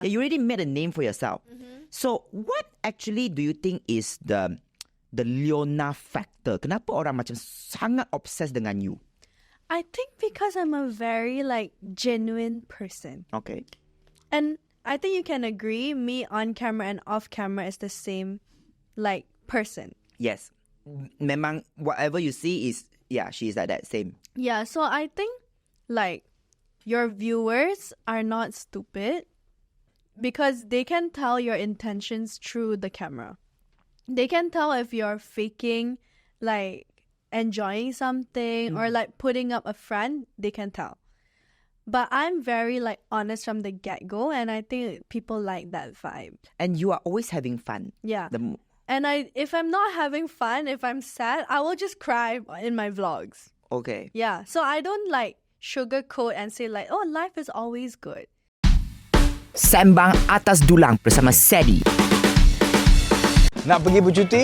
Yeah, you already made a name for yourself. So what actually do you think is the Leona factor? Kenapa orang macam sangat obsessed dengan you? I think because I'm a very genuine person. Okay. And I think you can agree, me on camera and off camera is the same person. Yes. Memang whatever you see is, she is like that, same. Yeah, so I think your viewers are not stupid because they can tell your intentions through the camera. They can tell if you're faking enjoying something or putting up a front. They can tell. But I'm very honest from the get-go, and I think people like that vibe. And you are always having fun. Yeah. And if I'm not having fun, if I'm sad, I will just cry in my vlogs. Okay. Yeah. So I don't sugarcoat and say oh, life is always good. Sembang Atas Dulang bersama Ceddy. Nak pergi bercuti?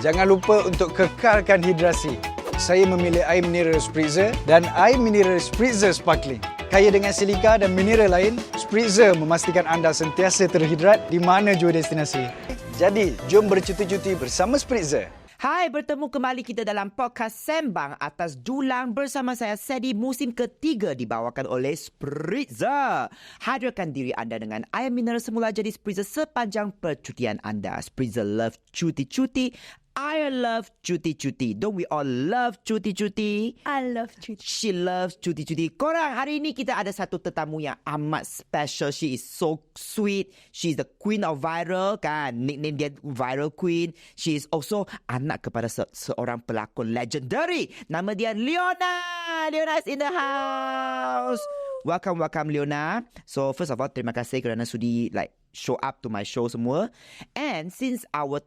Jangan lupa untuk kekalkan hidrasi. Saya memilih air mineral Spritzer dan air mineral Spritzer Sparkling. Kaya dengan silika dan mineral lain, Spritzer memastikan anda sentiasa terhidrat di mana jua destinasi. Jadi, jom bercuti-cuti bersama Spritzer. Hai, bertemu kembali kita dalam podcast Sembang Atas Dulang bersama saya Ceddy, musim ketiga dibawakan oleh Spritzer. Hadirkan diri anda dengan air mineral semula jadi Spritzer sepanjang percutian anda. Spritzer love cuti-cuti. I love cuti-cuti. Don't we all love cuti-cuti? I love cuti. She loves cuti-cuti. Korang, hari ini kita ada satu tetamu yang amat special. She is so sweet. She is the queen of viral, kan? Nickname dia viral queen. She is also anak kepada seorang pelakon legendary. Nama dia Leona. Leona is in the house. Welcome Leona. So first of all, terima kasih kerana sudi show up to my show semua. And since our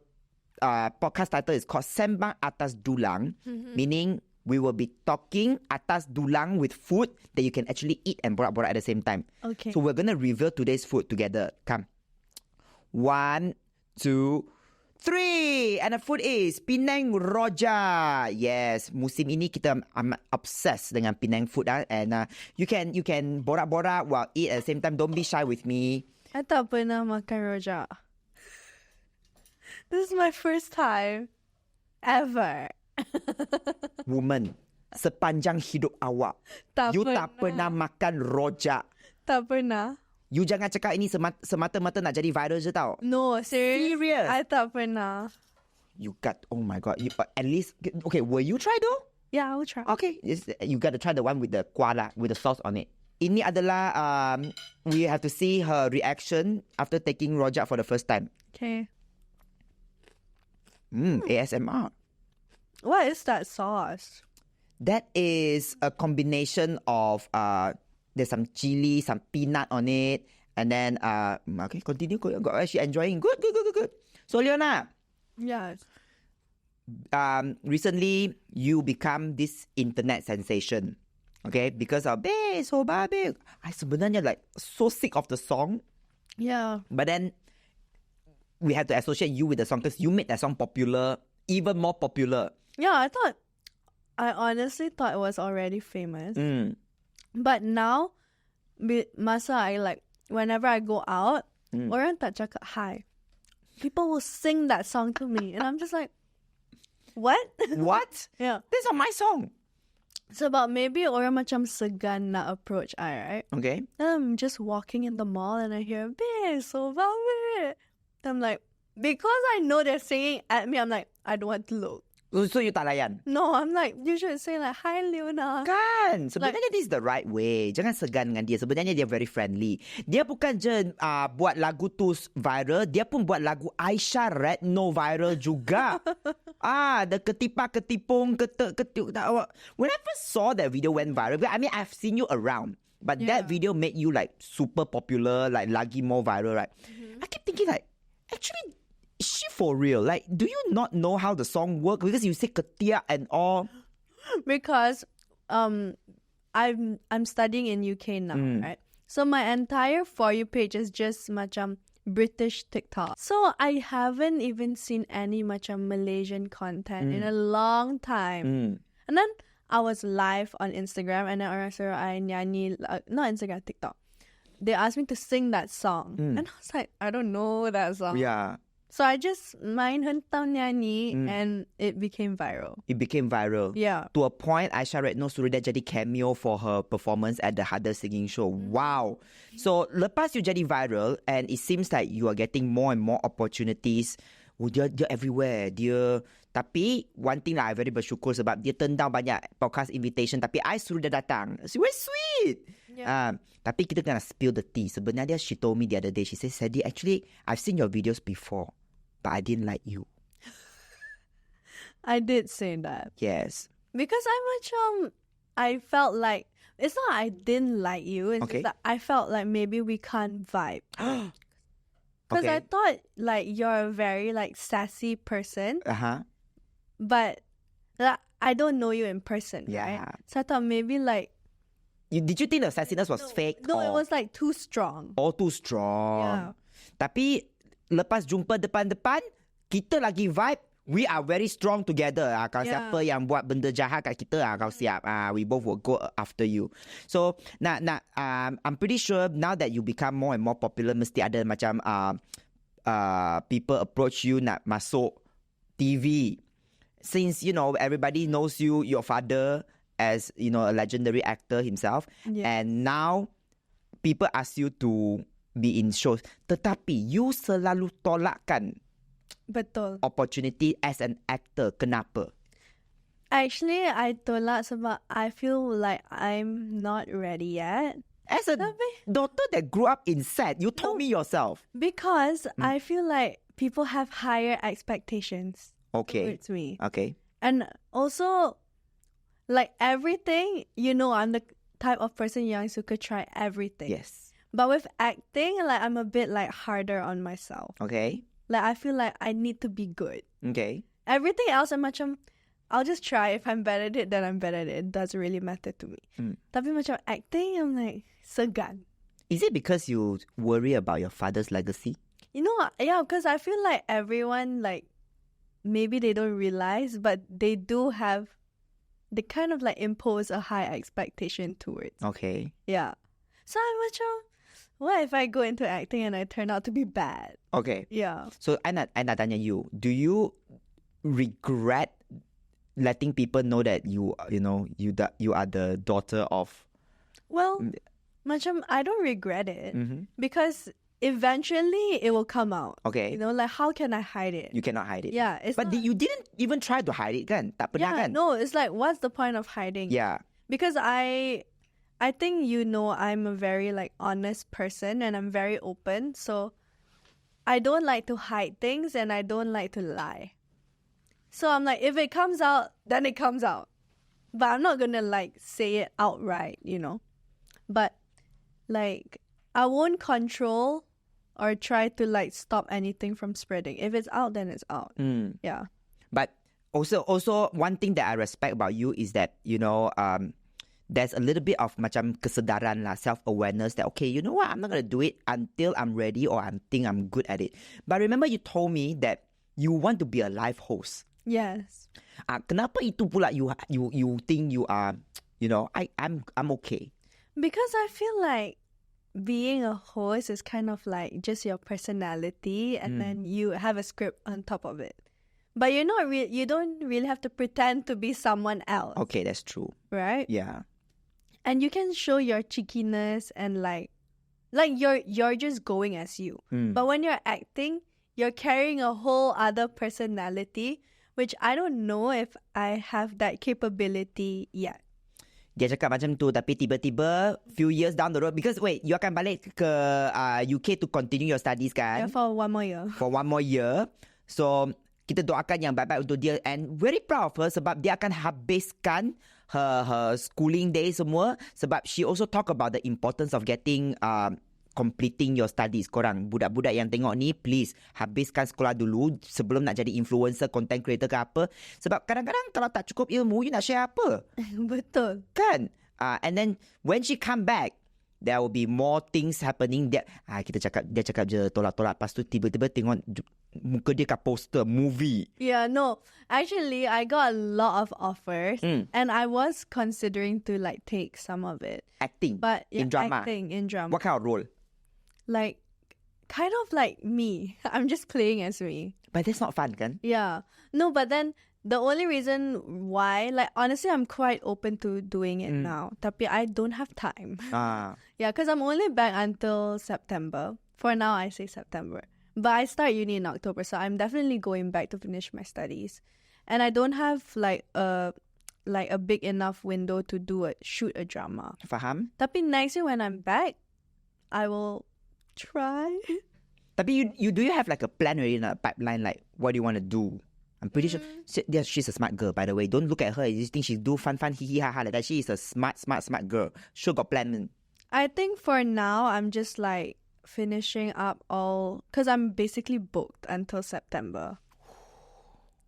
podcast title is called Sembang Atas Dulang, meaning we will be talking atas dulang with food that you can actually eat and borak-borak at the same time. Okay. So we're going to reveal today's food together. Come. 1, 2, 3. And the food is Penang Rojak. Yes, musim ini kita amat obsessed dengan Penang food. And you can borak-borak while eat at the same time. Don't be shy with me. I tak pernah makan rojak. This is my first time ever. Woman, sepanjang hidup awak, you tak pernah makan rojak. Tak pernah. You jangan cakap ini semata-mata nak jadi viral je tau. No, Serious? I tak pernah. You got, oh my god. At least, okay, will you try though? Yeah, I will try. Okay, you got to try the one with the kuala, with the sauce on it. Ini adalah, we have to see her reaction after taking rojak for the first time. Okay. ASMR. What is that sauce? That is a combination of there's some chili, some peanut on it, and then okay, continue. She enjoying. Good. So Leona, Yes. Recently you become this internet sensation, okay? Because of so babe. I sebenarnya so sick of the song. Yeah. But then we had to associate you with the song because you made that song popular, even more popular. Yeah, I honestly thought it was already famous. But now, masa whenever I go out, orang tak cakap hi. People will sing that song to me. And I'm just like, what? What? Yeah. This is not my song. So about maybe orang macam segan na approach I, right? Okay. And I'm just walking in the mall and I hear, so babe. I'm like, because I know they're singing at me, I'm like, I don't want to look. So you tak layan? No, I'm like, you should say hi Leona. Kan, sebenarnya this is the right way. Jangan segan dengan dia. Sebenarnya dia very friendly. Dia bukan je buat lagu tu viral, dia pun buat lagu Aisyah Retno viral juga. The ketipa-ketipung, when I first saw that video went viral, I mean, I've seen you around. But that video made you super popular, lagi more viral, right? I keep thinking actually, is she for real? Do you not know how the song works? Because you say ketia and all. Because I'm studying in UK now, right? So my entire For You page is just macam British TikTok. So I haven't even seen any macam Malaysian content in a long time. And then I was live on Instagram and then orang suruh I nyanyi, not Instagram, TikTok. they asked me to sing that song. And I was like, I don't know that song. Yeah. So I just main hentam nyanyi and it became viral. It became viral. Yeah. To a point, Aisyah Retno suruh dia jadi cameo for her performance at the Harder Singing Show. Wow. So, lepas you jadi viral and it seems like you are getting more and more opportunities. Dia everywhere. Tapi one thing lah, I very bersyukur sebab dia turn down banyak podcast invitation. Tapi I suruh dia datang. It's very sweet. Yeah. Tapi kita kena spill the tea. Sebenarnya she told me the other day, she said, Ceddy, actually, I've seen your videos before. But I didn't like you. I did say that. Yes. Because I felt like, it's not I didn't like you, it's just that I felt like maybe we can't vibe. Because I thought like you're a very like sassy person. But I don't know you in person, right? So I thought maybe like... Did you think the sassiness was fake? No, it was like too strong. Oh, too strong. Yeah. Tapi lepas jumpa depan-depan, kita lagi vibe. We are very strong together. Kalau siapa yang buat benda jahat kat kita, kau siap. We both will go after you. So, I'm pretty sure now that you become more and more popular, mesti ada macam people approach you nak masuk TV. Since, you know, everybody knows you, your father, as, you know, a legendary actor himself. And now, people ask you to be in shows. Tetapi, you selalu tolakkan Betul. opportunity as an actor. Kenapa? Actually, I tolak sebab I feel like I'm not ready yet. As a daughter that grew up in set, you told me yourself. Because I feel like people have higher expectations towards me. Okay. And also, like everything, you know, I'm the type of person yang suka try everything. Yes. But with acting, like I'm a bit like harder on myself. Okay. Like I feel like I need to be good. Okay. Everything else, I'm macam, I'll just try. If I'm better at it, then I'm better at it. It doesn't really matter to me. Tapi macam acting, I'm like, segan. Is it because you worry about your father's legacy? You know, yeah, because I feel like everyone, like, maybe they don't realize, but they kind of like impose a high expectation towards. Okay. Yeah. So I'm macam, what if I go into acting and I turn out to be bad? Okay. Yeah. So, I nak tanya you, do you regret letting people know that you are the daughter of... Well, macam, I don't regret it because eventually it will come out. Okay. You know, like how can I hide it? You cannot hide it. Yeah. But you didn't even try to hide it, kan? Tak pernah, kan? No, it's like, what's the point of hiding? Yeah. Because I think, you know, I'm a very like honest person and I'm very open. So I don't like to hide things and I don't like to lie. So I'm like, if it comes out, then it comes out. But I'm not going to like say it outright, you know. But like, I won't control or try to like stop anything from spreading. If it's out, then it's out. Yeah. But also one thing that I respect about you is that, you know, there's a little bit of macam kesedaran lah, self-awareness that, okay, you know what, I'm not going to do it until I'm ready or I think I'm good at it. But remember you told me that you want to be a live host. Yes. Kenapa itu pula you think you are, you know, I'm okay? Because I feel like being a host is kind of like just your personality and then you have a script on top of it. But you're not you don't really have to pretend to be someone else. Okay, that's true. Right? Yeah. And you can show your cheekiness and like you're just going as you. But when you're acting, you're carrying a whole other personality, which I don't know if I have that capability yet. Dia cakap macam tu, tapi tiba-tiba few years down the road, because wait, you akan balik ke UK to continue your studies, kan? Yeah, for one more year. For one more year. So, kita doakan yang baik-baik untuk dia, and very proud of her sebab dia akan habiskan her schooling days semua, sebab she also talk about the importance of getting completing your studies. Korang budak-budak yang tengok ni, please habiskan sekolah dulu sebelum nak jadi influencer, content creator ke apa, sebab kadang-kadang kalau tak cukup ilmu, you nak share apa? Betul. Kan? And then when she come back, there will be more things happening. Dia cakap je tolak-tolak. Lepas tu tiba-tiba tengok muka dia kat poster movie. Yeah, no. Actually, I got a lot of offers and I was considering to like take some of it. Acting. But yeah, in drama. acting in drama. What kind of role? Like kind of like me. I'm just playing as me. But that's not fun, kan? Yeah. No, but then the only reason why, like honestly, I'm quite open to doing it now. Tapi I don't have time. Yeah, because I'm only back until September. For now, I say September. But I start uni in October, so I'm definitely going back to finish my studies. And I don't have like a big enough window to shoot a drama. Faham? Tapi next year when I'm back, I will try. Tapi do you have like a plan already in a pipeline? Like, what do you want to do? I'm pretty sure she's a smart girl, by the way. Don't look at her. You think she do fun, hee hee ha ha like that. She is a smart girl. Sure got plan. I think for now, I'm just like finishing up all, because I'm basically booked until September.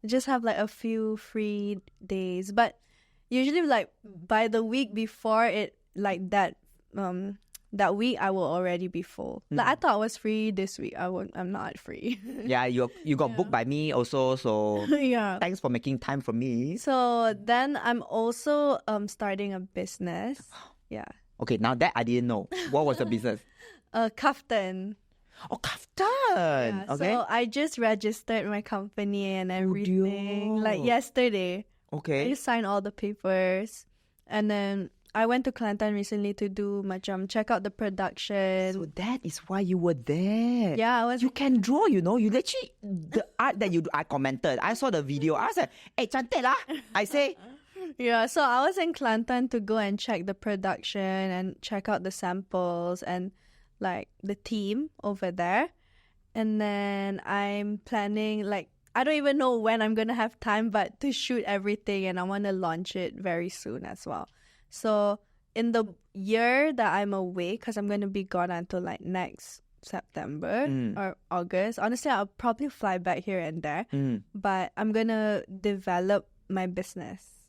Just have like a few free days, but usually like by the week before it, like that week I will already be full. Like I thought I was free this week. I'm not free. Yeah, you got booked by me also, so yeah. thanks for making time for me. So then I'm also starting a business. Yeah. Okay, now that I didn't know. What was the business? Kaftan. Oh, kaftan. Yeah, Okay. So I just registered my company and everything like yesterday. I Okay. just signed all the papers, and then I went to Kelantan recently to do check out the production. So that is why you were there. Yeah, I was. You can draw, you know. You literally, the art that I commented. I saw the video. I was like, hey, cantik lah. I say, Yeah, so I was in Kelantan to go and check the production and check out the samples and like the team over there. And then I'm planning, like, I don't even know when I'm going to have time, but to shoot everything, and I want to launch it very soon as well. So in the year that I'm away, because I'm going to be gone until like next September or August. Honestly, I'll probably fly back here and there, but I'm going to develop my business.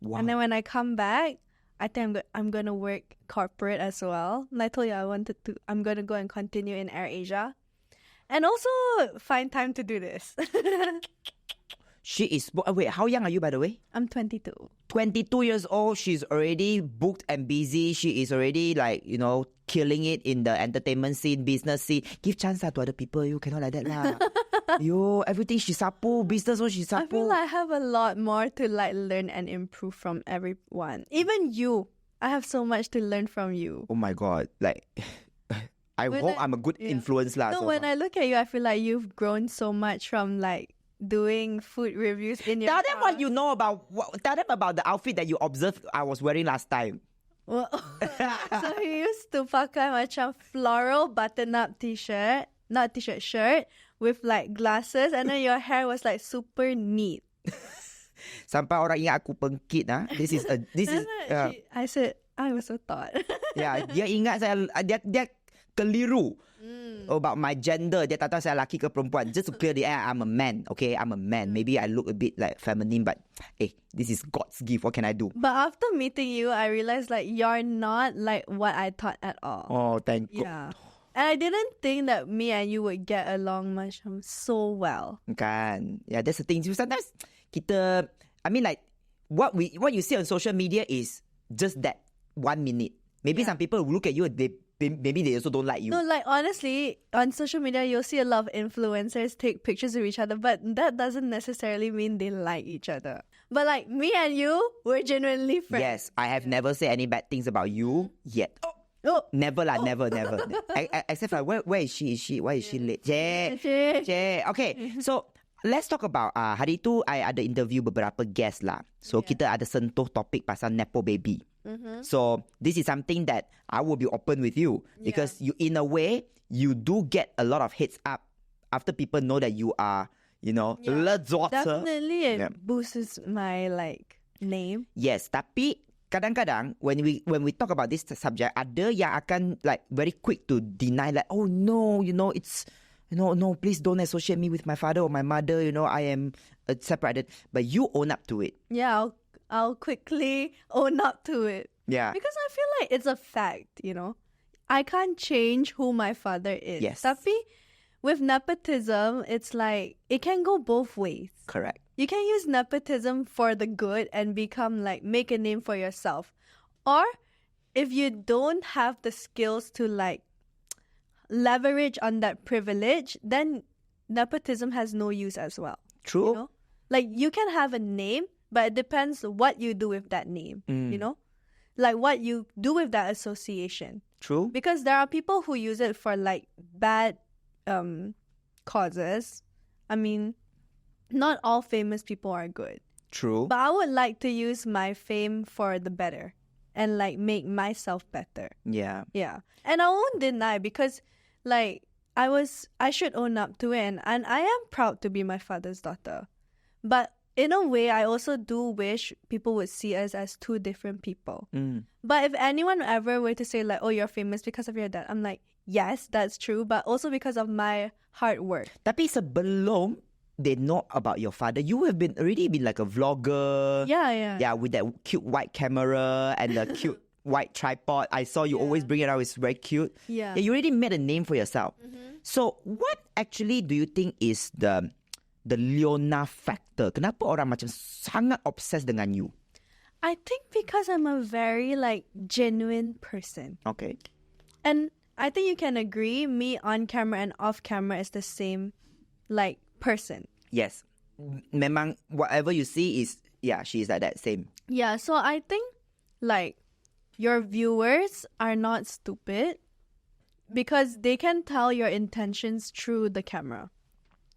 wow. And then when I come back, I think I'm going to work corporate as well. And I told you I'm going to go and continue in AirAsia. And also find time to do this. She is, wait, how young are you, by the way? I'm 22. 22 years old. She's already booked and busy. She is already like, you know, killing it in the entertainment scene, business scene. Give chance to other people. You cannot like that lah. Yo, everything she sapu, business also she sapu. I feel like I have a lot more to like learn and improve from everyone. Even you. I have so much to learn from you. Oh my God. Like, I hope I'm a good influence lah. No, so when far. I look at you, I feel like you've grown so much from like doing food reviews in your Tell them house. what you know about. Tell them about the outfit that you observed I was wearing last time. Well, so he used to pakai macam floral button-up t-shirt, not t-shirt, shirt with like glasses, and then your hair was like super neat. Sampai orang ingat aku pengkit ah. This is. I said I was so thought. Yeah, dia ingat saya dia keliru about my gender. Dia tak tahu saya lelaki ke perempuan. Just to clear the air, I'm a man. Okay, I'm a man. Maybe I look a bit like feminine, but hey, this is God's gift. What can I do? But after meeting you, I realized like you're not like what I thought at all. Oh, thank God. Yeah. And I didn't think that me and you would get along much so well. Kan? Yeah, that's the thing. Sometimes kita, I mean like what you see on social media is just that 1 minute. Maybe some people look at you, maybe they also don't like you. No, like honestly, on social media, you'll see a lot of influencers take pictures of each other, but that doesn't necessarily mean they like each other. But like me and you, we're genuinely friends. Yes, I have never said any bad things about you yet. Oh. Never lah, never. Except for where is she? Why is she late? Okay, so let's talk about hari tu I ada interview beberapa guest lah. So kita ada sentuh topik pasal nepo baby. So this is something that I will be open with you because you, in a way, you do get a lot of hits up after people know that you are, you know, the daughter. Definitely, it boosts my like name. Yes, tapi kadang-kadang when we talk about this subject, ada yang akan like very quick to deny, like, oh no, you know, it's, you know, no, please don't associate me with my father or my mother. You know, I am separated. But you own up to it. Yeah, I'll quickly own up to it. Yeah. Because I feel like it's a fact, you know. I can't change who my father is. Yes. Tapi, with nepotism, it's like, it can go both ways. Correct. You can use nepotism for the good and become like, make a name for yourself. Or, if you don't have the skills to like, leverage on that privilege, then nepotism has no use as well. True. You know? Like, you can have a name, but it depends what you do with that name, you know? Like, what you do with that association. True. Because there are people who use it for, like, bad causes. I mean, not all famous people are good. True. But I would like to use my fame for the better and, like, make myself better. Yeah. Yeah. And I won't deny because, like, I should own up to it. And I am proud to be my father's daughter. But in a way, I also do wish people would see us as two different people. But if anyone ever were to say like, oh, you're famous because of your dad, I'm like, yes, that's true. But also because of my hard work. Tapi sebelum they know about your father, you have already been like a vlogger. Yeah. Yeah, with that cute white camera and the cute white tripod. I saw you always bring it out. It's very cute. Yeah. You already made a name for yourself. So what actually do you think is the Leona factor? Kenapa orang macam sangat obsessed dengan you? I think because I'm a very like genuine person. Okay. And I think you can agree, me on camera and off camera is the same like person. Yes. Memang whatever you see is, yeah, she is like that, same. Yeah, so I think like your viewers are not stupid because they can tell your intentions through the camera.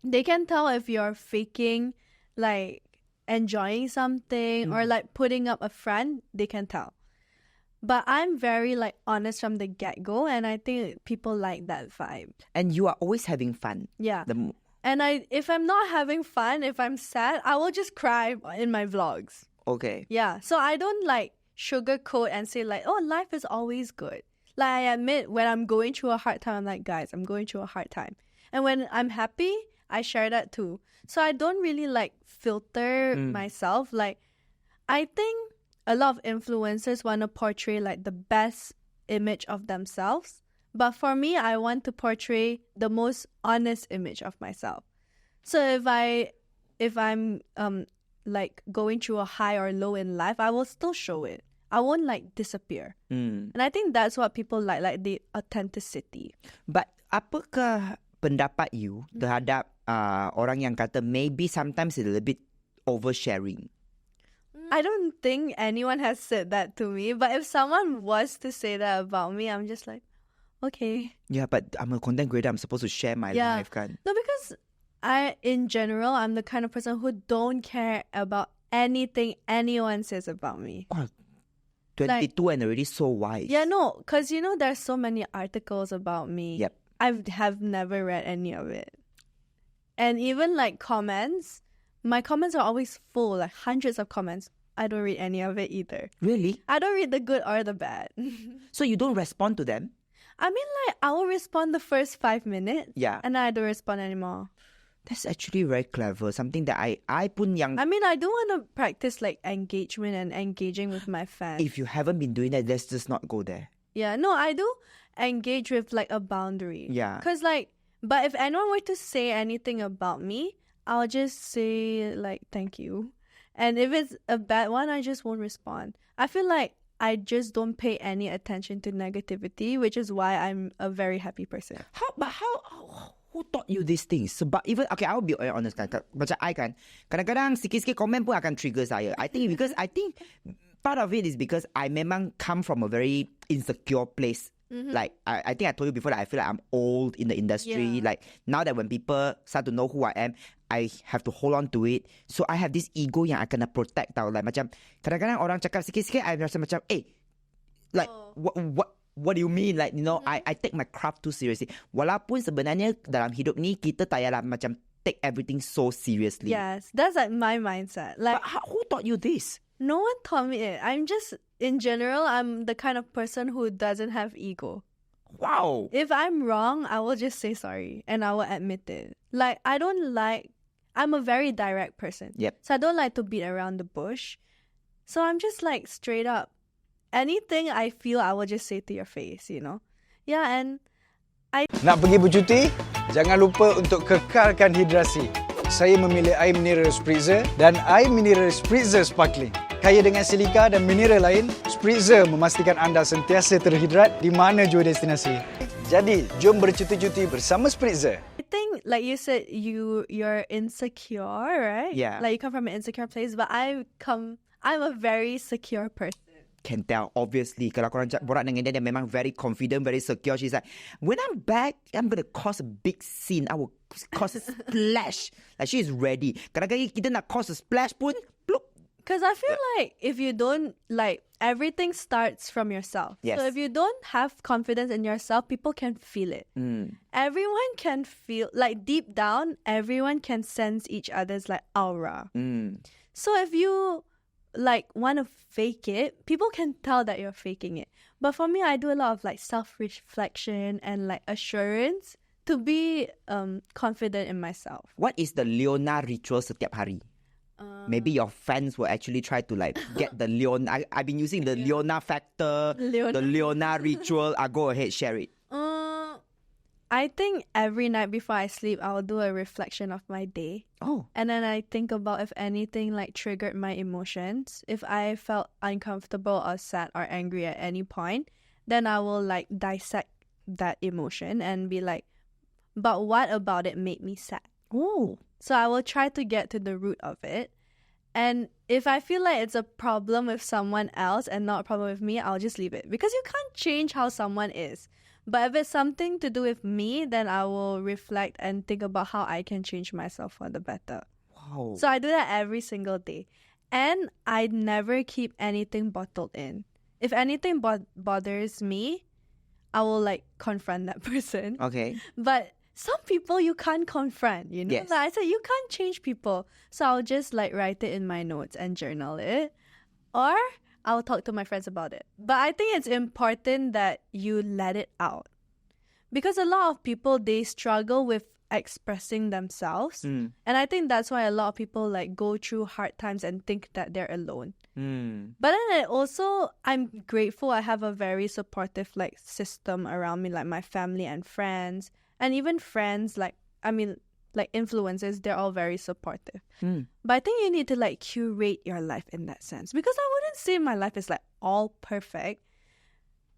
They can tell if you're faking, like enjoying something or like putting up a front. They can tell. But I'm very like honest from the get-go, and I think people like that vibe. And you are always having fun. Yeah. And if I'm not having fun, if I'm sad, I will just cry in my vlogs. Okay. Yeah. So I don't like sugarcoat and say like, oh, life is always good. Like I admit when I'm going through a hard time, I'm like, guys, I'm going through a hard time. And when I'm happy, I share that too. So I don't really like filter myself. Like I think a lot of influencers want to portray like the best image of themselves. But for me, I want to portray the most honest image of myself. So if I'm like going through a high or low in life, I will still show it. I won't like disappear. And I think that's what people like the authenticity. But apakah pendapat you terhadap orang yang kata maybe sometimes it's a little bit oversharing? I don't think anyone has said that to me. But if someone was to say that about me, I'm just like, okay. Yeah, but I'm a content creator. I'm supposed to share my life, kan? No, because in general, I'm the kind of person who don't care about anything anyone says about me. Oh, 22 and already so wise. Yeah, no, because you know, there's so many articles about me. Yep. I have never read any of it. And even like comments, my comments are always full, like hundreds of comments. I don't read any of it either. Really? I don't read the good or the bad. So you don't respond to them? I mean, like, I will respond the first 5 minutes. Yeah. And then I don't respond anymore. That's actually very clever. Something that I pun yang... I mean, I do want to practice, like, engagement and engaging with my fans. If you haven't been doing that, let's just not go there. Yeah, no, I do engage with, like, a boundary. Yeah. Because, like, but if anyone were to say anything about me, I'll just say, like, thank you. And if it's a bad one, I just won't respond. I feel like I just don't pay any attention to negativity, which is why I'm a very happy person. Who taught you these things? Sebab even, okay, I'll be honest kan. Macam I kan, kadang-kadang sikit-sikit komen pun akan trigger saya. I think part of it is because I memang come from a very insecure place. Like, I think I told you before that I feel like I'm old in the industry. Yeah. Like, now that when people start to know who I am, I have to hold on to it. So, I have this ego yang I kena protect tau. Like, macam, kadang-kadang orang cakap sikit-sikit, I rasa macam, like, what do you mean? Like, you know, I take my craft too seriously. Walaupun sebenarnya dalam hidup ni, kita tak payahlah macam take everything so seriously. Yes, that's like my mindset. Like, But who taught you this? No one taught me it. I'm just, in general, I'm the kind of person who doesn't have ego. Wow. If I'm wrong, I will just say sorry and I will admit it. Like, I'm a very direct person. Yep. So I don't like to beat around the bush. So I'm just like straight up. Anything I feel, I will just say to your face, you know? Yeah, and Nak pergi bercuti? Jangan lupa untuk kekalkan hidrasi. Saya memilih air mineral Spritzer dan air mineral Spritzer Sparkling. Kaya dengan silika dan mineral lain, Spritzer memastikan anda sentiasa terhidrat di mana jua destinasi. Jadi, jom bercuti-cuti bersama Spritzer. I think, like you said, you're insecure, right? Yeah. Like you come from an insecure place, but I'm a very secure person. Can tell, obviously. Kalau korang borak dengan dia memang very confident, very secure. She's like, when I'm back, I'm going to cause a big scene. I will cause a splash. Like, she is ready. Kadang-kadang kita nak cause a splash pun, bloop. Because I feel like if you don't, like, everything starts from yourself. Yes. So if you don't have confidence in yourself, people can feel it. Everyone can feel, like, deep down, everyone can sense each other's, like, aura. So if you, like, want to fake it, people can tell that you're faking it. But for me, I do a lot of, like, self-reflection and, like, assurance to be confident in myself. What is the Leona ritual setiap hari? Maybe your fans will actually try to like get the Leona. I've been using the Leona factor, the Leona ritual. Go ahead, share it. I think every night before I sleep, I'll do a reflection of my day. Oh. And then I think about if anything like triggered my emotions. If I felt uncomfortable or sad or angry at any point, then I will like dissect that emotion and be like, but what about it made me sad? Oh. So I will try to get to the root of it. And if I feel like it's a problem with someone else and not a problem with me, I'll just leave it. Because you can't change how someone is. But if it's something to do with me, then I will reflect and think about how I can change myself for the better. Wow. So I do that every single day. And I never keep anything bottled in. If anything bothers me, I will like confront that person. Okay. But some people you can't confront, you know? Yes. Like I said, you can't change people. So I'll just like write it in my notes and journal it. Or I'll talk to my friends about it. But I think it's important that you let it out. Because a lot of people, they struggle with expressing themselves. And I think that's why a lot of people like go through hard times and think that they're alone. But then I'm grateful I have a very supportive like system around me, like my family and friends. And even friends, like influencers, they're all very supportive. But I think you need to like curate your life in that sense. Because I wouldn't say my life is like all perfect.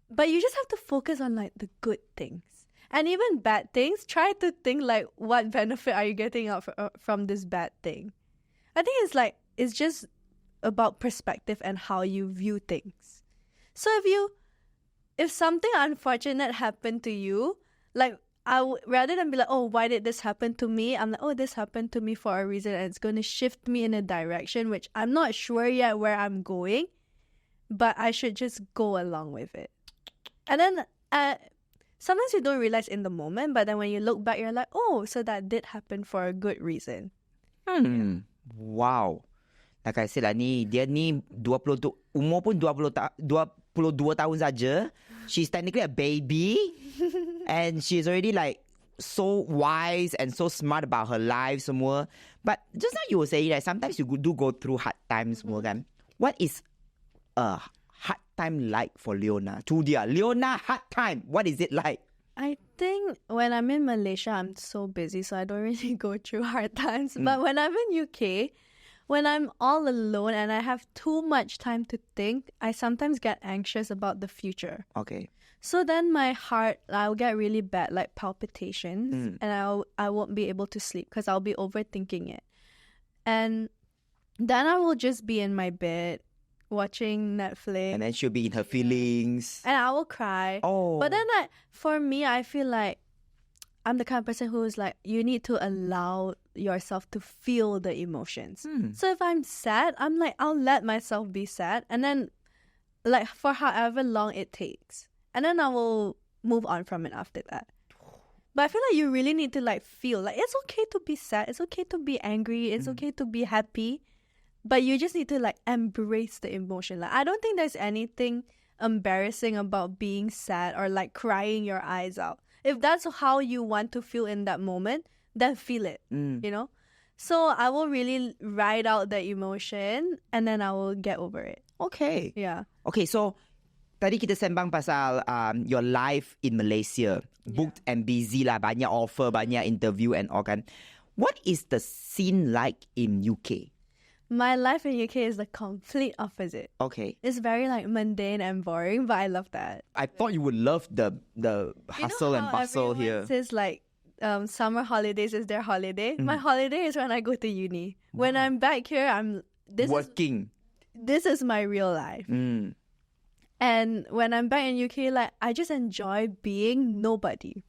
But you just have to focus on like the good things. And even bad things, try to think like what benefit are you getting out from this bad thing. I think it's just about perspective and how you view things. So if something unfortunate happened to you, like rather than be like, oh, why did this happen to me? I'm like, oh, this happened to me for a reason and it's going to shift me in a direction which I'm not sure yet where I'm going, but I should just go along with it. And then sometimes you don't realize in the moment, but then when you look back, you're like, oh, so that did happen for a good reason. Wow. Like I said lah, dia ni umur pun 22 tahun saja. She's technically a baby. And she's already like so wise and so smart about her life semua. But just now you were saying that sometimes you do go through hard times semua kan. What is a hard time like for Leona? Tu dia, Leona hard time. What is it like? I think when I'm in Malaysia, I'm so busy, so I don't really go through hard times. But when I'm in UK, when I'm all alone and I have too much time to think, I sometimes get anxious about the future. Okay. So then my heart, I'll get really bad, like palpitations, and I won't be able to sleep because I'll be overthinking it. And then I will just be in my bed watching Netflix. And then she'll be in her feelings. And I will cry. Oh. But then for me, I feel like I'm the kind of person who is like, you need to allow yourself to feel the emotions. So if I'm sad, I'm like, I'll let myself be sad. And then like for however long it takes. And then I will move on from it after that. But I feel like you really need to like feel like it's okay to be sad. It's okay to be angry. It's okay to be happy. But you just need to like embrace the emotion. Like I don't think there's anything embarrassing about being sad or like crying your eyes out. If that's how you want to feel in that moment, then feel it, you know? So I will really ride out the emotion and then I will get over it. Okay. Yeah. Okay, so tadi kita sembang pasal your life in Malaysia. Booked and busy lah. Banyak offer, banyak interview and all kan. What is the scene like in UK? My life in UK is the complete opposite. Okay. It's very like mundane and boring, but I love that. I thought you would love the hustle and bustle here. Says like summer holidays is their holiday. My holiday is when I go to uni. When I'm back here, Working. This is my real life. And when I'm back in UK, like I just enjoy being nobody.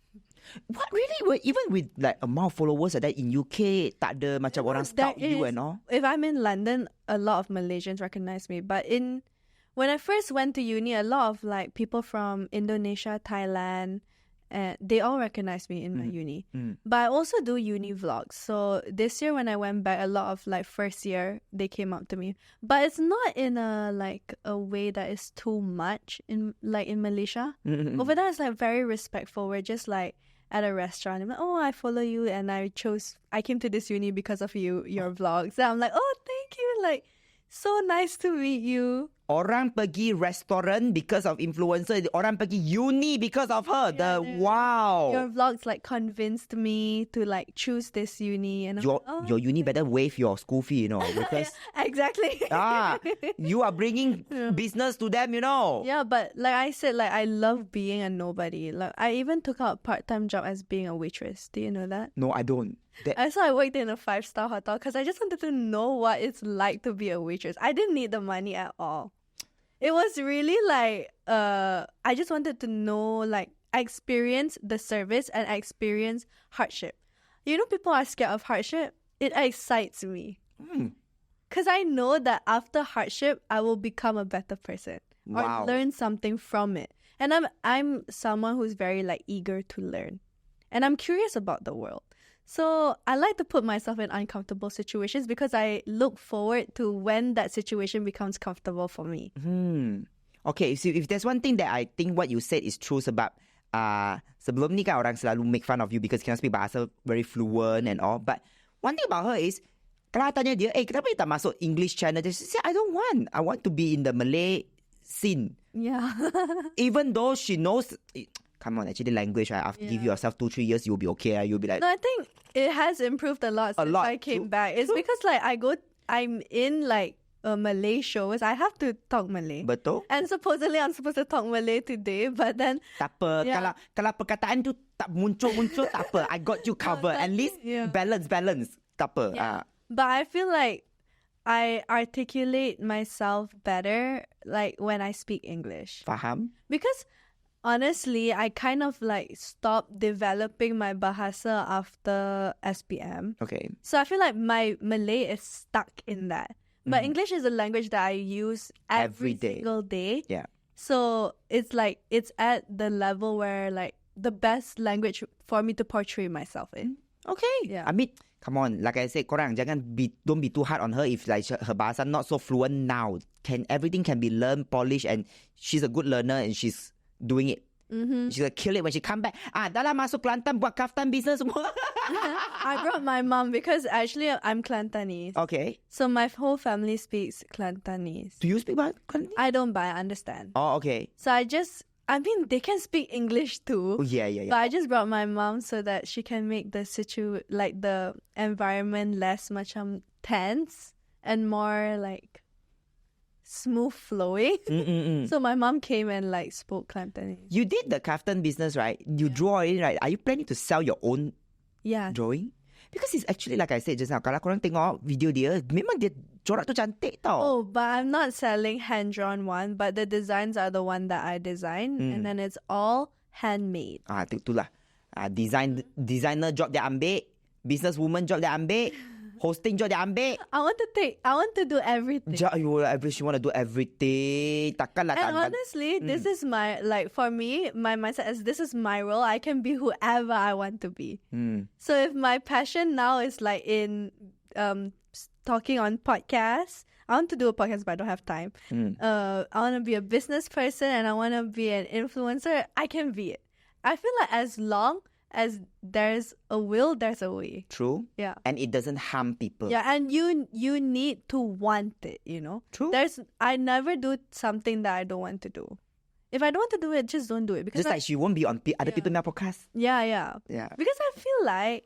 What really? Well, even with like amount of followers like that in UK, tak ada macam orang scout you and all. If I'm in London, a lot of Malaysians recognize me. But when I first went to uni, a lot of like people from Indonesia, Thailand, they all recognize me in my uni. But I also do uni vlogs. So this year when I went back, a lot of like first year, they came up to me. But it's not in a way that is too much in Malaysia. Over there, it's like very respectful. We're just like at a restaurant. I'm like, oh, I follow you and I came to this uni because of your vlogs. And I'm like, oh, thank you. Like, so nice to meet you. Orang pergi restoran because of influencer. Orang pergi uni because of her. Wow. Your vlogs like convinced me to like choose this uni. And your uni better waive your school fee, you know. Because exactly. you are bringing business to them, you know. Yeah, but like I said, like I love being a nobody. Like I even took out a part-time job as being a waitress. Do you know that? No, I don't. I worked in a 5-star hotel because I just wanted to know what it's like to be a waitress. I didn't need the money at all. It was really like, I just wanted to know, like, experience the service and experience hardship. You know, people are scared of hardship. It excites me. Because I know that after hardship, I will become a better person. Wow. Or learn something from it. And I'm someone who's very, like, eager to learn. And I'm curious about the world. So I like to put myself in uncomfortable situations because I look forward to when that situation becomes comfortable for me. Okay, so if there's one thing that I think what you said is true sebab sebelum ni kan orang selalu make fun of you because you can speak bahasa very fluent and all. But one thing about her is, kalau I tanya dia, kenapa you tak masuk English channel? She said, I don't want. I want to be in the Malay scene. Yeah. Even though she knows... Come on, actually language, right? After give yourself 2-3 years, you'll be okay. Right? You'll be like... No, I think it has improved a lot since I came back. It's because like I'm in like Malay shows. I have to talk Malay. Betul. And supposedly I'm supposed to talk Malay today, but then... Tak apa. Yeah. Kalau perkataan tu tak muncul, tak apa. I got you covered. At least balance. Tak apa. Yeah. But I feel like I articulate myself better like when I speak English. Faham? Because... honestly, I kind of like stopped developing my bahasa after SPM. Okay. So I feel like my Malay is stuck in that. But English is a language that I use every single day. Yeah. So it's like, it's at the level where like the best language for me to portray myself in. Okay. Yeah. I mean, come on. Like I said, korang don't be too hard on her if like her bahasa not so fluent now. Everything can be learned, polished, and she's a good learner and she's doing it. She's gonna kill it when she come back. Dah lah masuk Kelantan buat kaftan business semua. I brought my mom because actually I'm Kelantanese. Okay. So my whole family speaks Kelantanese. Do you speak Kelantanese? I don't, but I understand. Oh, okay. So they can speak English too. Oh, yeah. But I just brought my mom so that she can make the the environment less macam tense and more like smooth flowing. So my mom came and like spoke Cantonese. You did the kaftan business, right? You draw it, right? Are you planning to sell your own drawing? Because it's actually like I said just now, kalau korang tengok video dia, memang dia corak tu cantik tau. Oh, but I'm not selling hand-drawn one, but the designs are the one that I design and then it's all handmade. Itulah. Designer job dia ambil, businesswoman job dia ambil, hosting job dia ambil. I want to do everything. She want to do everything. Takkanlah and honestly, this is my, like for me, my mindset is this is my role. I can be whoever I want to be. So if my passion now is like in talking on podcasts, I want to do a podcast but I don't have time. I want to be a business person and I want to be an influencer. I can be it. I feel like as long as there's a will, there's a way. True. Yeah. And it doesn't harm people. Yeah, and you need to want it, you know? True. I never do something that I don't want to do. If I don't want to do it, just don't do it. Because Just like she won't be on other people's podcasts. yeah. Yeah. Because I feel like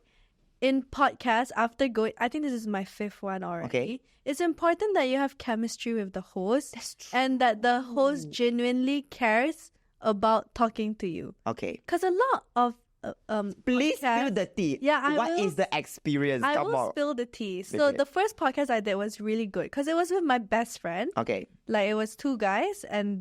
in podcasts, after going, I think this is my 5th one already. Okay. It's important that you have chemistry with the host. That's true. And that the host genuinely cares about talking to you. Okay. Because a lot of Please podcasts- spill the tea. Yeah, I What will- is the experience? I Come will on. spill the tea. So Okay. the first podcast I did was really good because it was with my best friend. Okay. Like it was 2 guys, and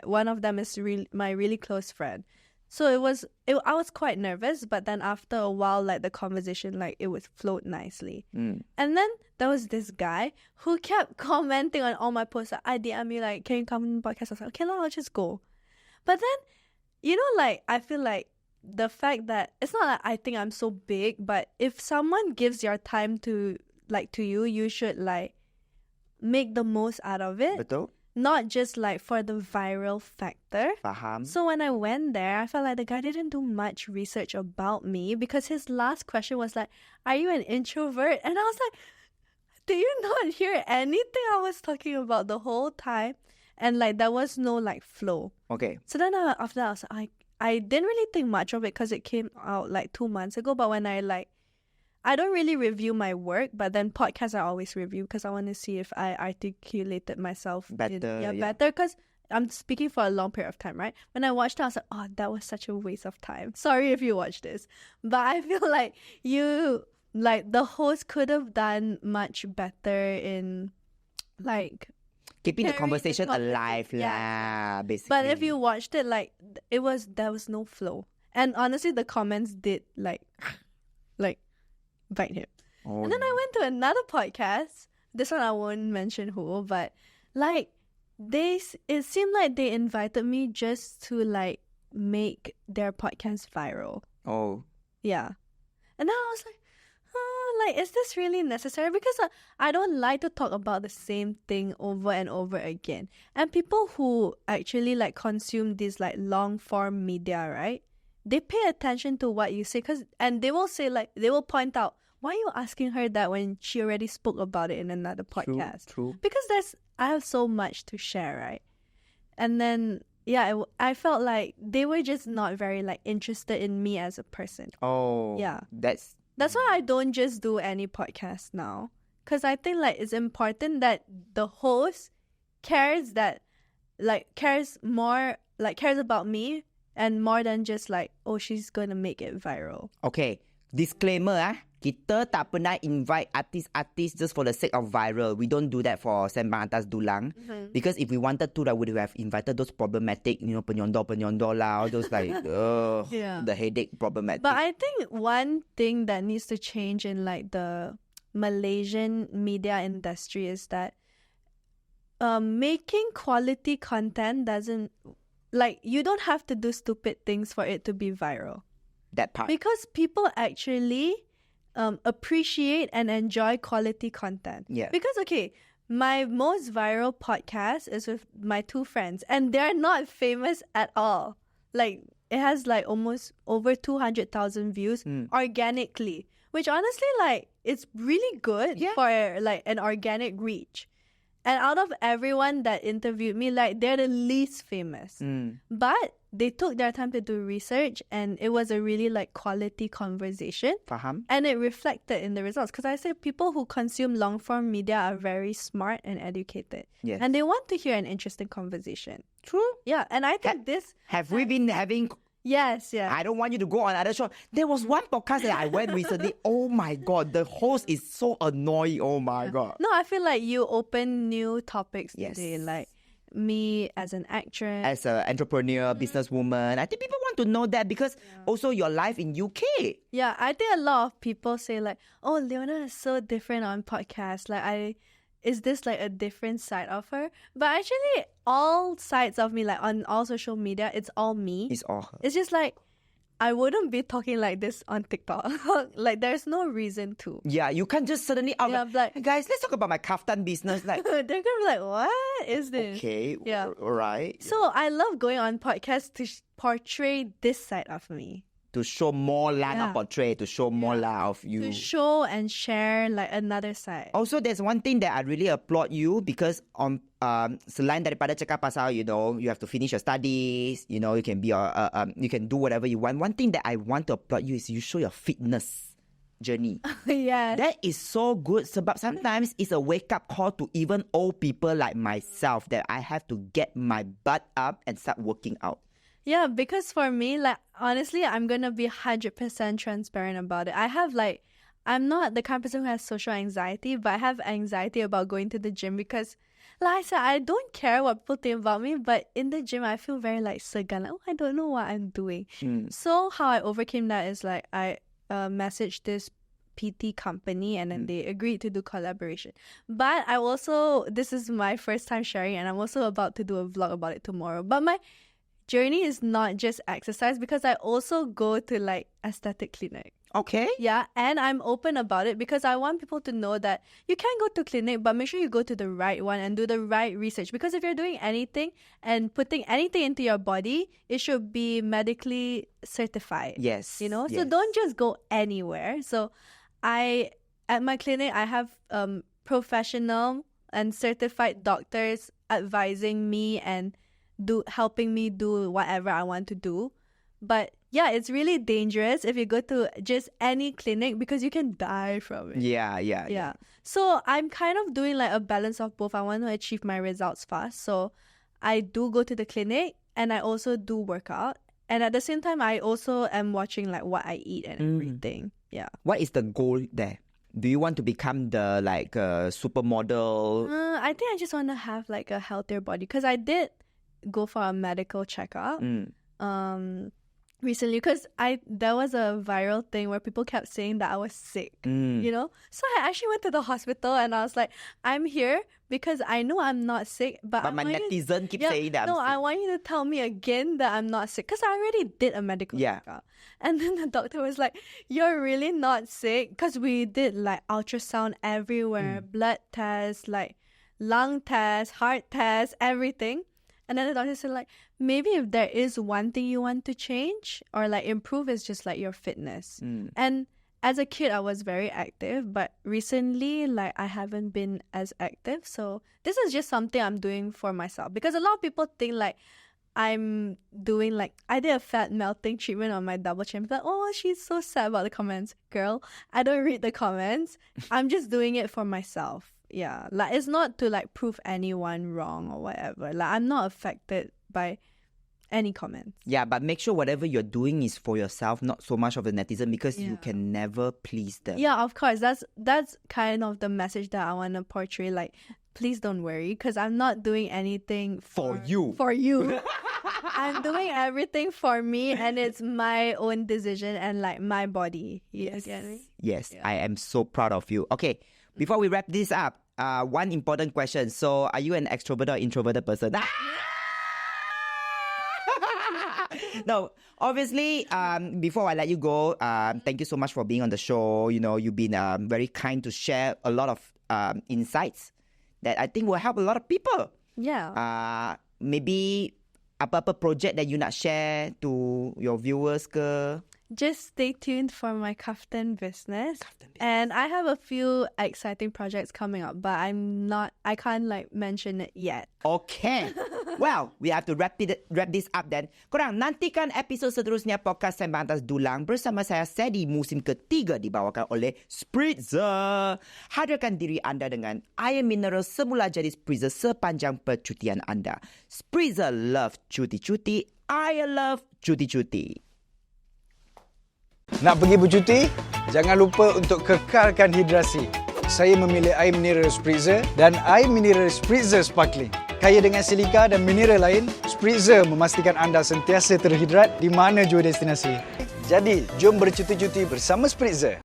one of them is my really close friend. So I was quite nervous, but then after a while, like the conversation, like it would float nicely. And then there was this guy who kept commenting on all my posts. Like, I DM me like, can you come on the podcast? I was like, okay, I'll just go. But then, like I feel like the fact that it's not like I think I'm so big, but if someone gives your time to you, you should like make the most out of it. Betul? Not just like for the viral factor. Faham. So when I went there, I felt like the guy didn't do much research about me because his last question was like, are you an introvert? And I was like, do you not hear anything I was talking about the whole time? And like there was no like flow. Okay. So then after that, I was like, I didn't really think much of it because it came out like 2 months ago. But when I don't really review my work, but then podcasts I always review because I want to see if I articulated myself Better, yeah. better. Because I'm speaking for a long period of time, right? When I watched it, I was like, oh, that was such a waste of time. Sorry if you watched this, but I feel like the host could have done much better in like Keeping the carrying the conversation conversation, alive lah, basically. But if you watched it, like there was no flow, and honestly, the comments did like bite him. Oh, And then I went to another podcast. This one I won't mention who, but like it seemed like they invited me just to like make their podcast viral. Oh. Yeah, and then I was like, is this really necessary? Because I don't like to talk about the same thing over and over again. And people who actually like consume this like long form media, right? They pay attention to what you say, and they will say like, they will point out, why are you asking her that when she already spoke about it in another podcast? True. Because I have so much to share, right? And then I felt like they were just not very like interested in me as a person. Oh. Yeah. That's why I don't just do any podcast now. Because I think like it's important that the host cares about me and more than just like, oh, she's gonna make it viral. Okay. Disclaimer kita tak pernah invite artis-artis just for the sake of viral. We don't do that for Sembang Atas Dulang. Because if we wanted to, I would have invited those problematic, penyondor lah, all those like, the headache problematic. But I think one thing that needs to change in like the Malaysian media industry is that making quality content doesn't, like, you don't have to do stupid things for it to be viral. That part. Because people actually appreciate and enjoy quality content. Yeah. Because, okay, my most viral podcast is with my 2 friends, and they're not famous at all. Like, it has like almost over 200,000 views organically, which honestly, like, it's really good for like an organic reach. And out of everyone that interviewed me, like, they're the least famous. But they took their time to do research, and it was a really like quality conversation. Faham? And it reflected in the results. Because I say people who consume long form media are very smart and educated. Yes. And they want to hear an interesting conversation. True. Yeah. And I think Have we been having... Yes, yeah. I don't want you to go on other show. There was one podcast that I went recently. Oh my God. The host is so annoying. Oh my God. No, I feel like you open new topics Yes. today. Like me as an actress. As an entrepreneur, businesswoman, I think people want to know that because also your life in UK. Yeah, I think a lot of people say like, oh, Leona is so different on podcasts. Like, is this like a different side of her? But actually, all sides of me, like on all social media, it's all me. It's all her. It's just like, I wouldn't be talking like this on TikTok. Like, there's no reason to. Yeah, you can't just suddenly out like, hey guys, let's talk about my kaftan business. Like, they're gonna be like, what is this? okay, Yeah. all right. So I love going on podcasts to portray this side of me. To show more lah, not portray. To show more lah of you. To show and share like another side. Also, there's one thing that I really applaud you because on selain daripada cakap pasal, you have to finish your studies, you can be you can do whatever you want. One thing that I want to applaud you is you show your fitness journey. Yes. That is so good sebab sometimes it's a wake-up call to even old people like myself that I have to get my butt up and start working out. Yeah, because for me, like, honestly, I'm going to be 100% transparent about it. I'm not the kind of person who has social anxiety, but I have anxiety about going to the gym because, like I said, I don't care what people think about me, but in the gym, I feel very, like, segan. Like, I don't know what I'm doing. So how I overcame that is, like, I messaged this PT company and then they agreed to do collaboration. But this is my first time sharing, and I'm also about to do a vlog about it tomorrow. But my journey is not just exercise because I also go to like aesthetic clinic. Okay. Yeah, and I'm open about it because I want people to know that you can go to clinic, but make sure you go to the right one and do the right research. Because if you're doing anything and putting anything into your body, it should be medically certified. Yes. So yes. don't just go anywhere. So at my clinic, I have professional and certified doctors advising me and helping me do whatever I want to do. But yeah, it's really dangerous if you go to just any clinic because you can die from it. Yeah. So I'm kind of doing like a balance of both. I want to achieve my results fast. So I do go to the clinic and I also do workout. And at the same time, I also am watching like what I eat and everything. Yeah. What is the goal there? Do you want to become the like supermodel? I think I just want to have like a healthier body because I did go for a medical checkup recently because there was a viral thing where people kept saying that I was sick, So I actually went to the hospital and I was like, I'm here because I know I'm not sick, but my netizen keep saying that I'm sick. I want you to tell me again that I'm not sick because I already did a medical checkup. And then the doctor was like, you're really not sick because we did like ultrasound everywhere, blood tests, like lung tests, heart tests, everything. And then the doctor said, like, maybe if there is one thing you want to change or, like, improve is just, like, your fitness. And as a kid, I was very active. But recently, like, I haven't been as active. So this is just something I'm doing for myself. Because a lot of people think, like, I'm doing, like, I did a fat melting treatment on my double chin. Like, oh, she's so sad about the comments. Girl, I don't read the comments. I'm just doing it for myself. Yeah, like it's not to like prove anyone wrong or whatever. Like I'm not affected by any comments. Yeah, but make sure whatever you're doing is for yourself, not so much of the netizen because you can never please them. Yeah, of course. That's kind of the message that I want to portray. Like, please don't worry because I'm not doing anything for you. For you. I'm doing everything for me and it's my own decision and like my body. Yes. You get me? Yes, I am so proud of you. Okay. Before we wrap this up, one important question. So, are you an extroverted or introverted person? No, obviously, before I let you go, thank you so much for being on the show. You've been very kind to share a lot of insights that I think will help a lot of people. Yeah. Maybe apa-apa project that you nak share to your viewers ke? Just stay tuned for my Kaftan business. And I have a few exciting projects coming up, but I can't like mention it yet. Okay. Well, we have to wrap this up then. Korang nantikan episod seterusnya podcast Sembang Atas Dulang bersama saya Ceddy musim ketiga dibawakan oleh Spritzer. Hadirkan diri anda dengan air mineral semula jadi Spritzer sepanjang percutian anda. Spritzer love cuti-cuti. I love cuti-cuti. Nak pergi bercuti? Jangan lupa untuk kekalkan hidrasi. Saya memilih air mineral Spritzer dan air mineral Spritzer Sparkling. Kaya dengan silika dan mineral lain, Spritzer memastikan anda sentiasa terhidrat di mana jua destinasi. Jadi, jom bercuti-cuti bersama Spritzer.